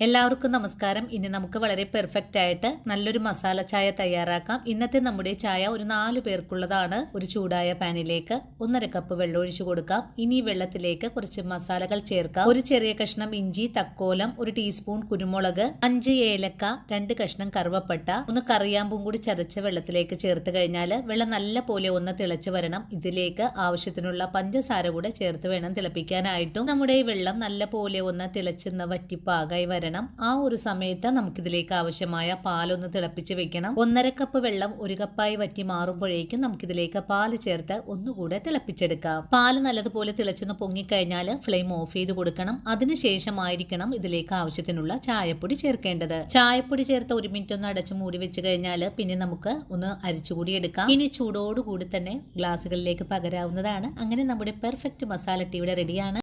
എല്ലാവർക്കും നമസ്കാരം. ഇനി നമുക്ക് വളരെ പെർഫെക്റ്റ് ആയിട്ട് നല്ലൊരു മസാല ചായ തയ്യാറാക്കാം. ഇന്നത്തെ നമ്മുടെ ചായ ഒരു 4 പേർക്കുള്ളതാണ്. ഒരു ചൂടായ പാനിലേക്ക് 1.5 കപ്പ് വെള്ളം ഒഴിച്ചു കൊടുക്കാം. ഇനി വെള്ളത്തിലേക്ക് കുറച്ച് മസാലകൾ ചേർക്കാം. ഒരു ചെറിയ കഷ്ണം ഇഞ്ചി, തക്കോലം, 1 ടീസ്പൂൺ കുരുമുളക്, 5 ഏലക്ക, 2 കഷ്ണം കറുവപ്പട്ട, 1 കറിയാമ്പും കൂടി ചതച്ച വെള്ളത്തിലേക്ക് ചേർത്ത് കഴിഞ്ഞാൽ വെള്ളം നല്ല പോലെ ഒന്ന് തിളച്ചു വരണം. ഇതിലേക്ക് ആവശ്യത്തിനുള്ള പഞ്ചസാര കൂടെ ചേർത്ത് വേണം തിളപ്പിക്കാനായിട്ടും. നമ്മുടെ ഈ വെള്ളം നല്ല പോലെ ഒന്ന് തിളച്ചെന്ന് വറ്റിപ്പാകായി വരണം. ആ ഒരു സമയത്ത് നമുക്കിതിലേക്ക് ആവശ്യമായ പാലൊന്ന് തിളപ്പിച്ച് വെക്കണം. 1.5 കപ്പ് വെള്ളം 1 കപ്പായി വറ്റി മാറുമ്പോഴേക്കും നമുക്കിതിലേക്ക് പാല് ചേർത്ത് ഒന്നുകൂടെ തിളപ്പിച്ചെടുക്കാം. പാല് നല്ലതുപോലെ തിളച്ചൊന്ന് പൊങ്ങിക്കഴിഞ്ഞാൽ ഫ്ലെയിം ഓഫ് ചെയ്ത് കൊടുക്കണം. അതിനുശേഷമായിരിക്കണം ഇതിലേക്ക് ആവശ്യത്തിനുള്ള ചായപ്പൊടി ചേർക്കേണ്ടത്. ചായപ്പൊടി ചേർത്ത് 1 മിനിറ്റ് ഒന്ന് അടച്ചു മൂടി വെച്ച് കഴിഞ്ഞാൽ പിന്നെ നമുക്ക് ഒന്ന് അരിച്ചുകൂടി എടുക്കാം. ഇനി ചൂടോടുകൂടി തന്നെ ഗ്ലാസുകളിലേക്ക് പകരാവുന്നതാണ്. അങ്ങനെ നമ്മുടെ പെർഫെക്റ്റ് മസാല ടീ ഇവിടെ റെഡിയാണ്.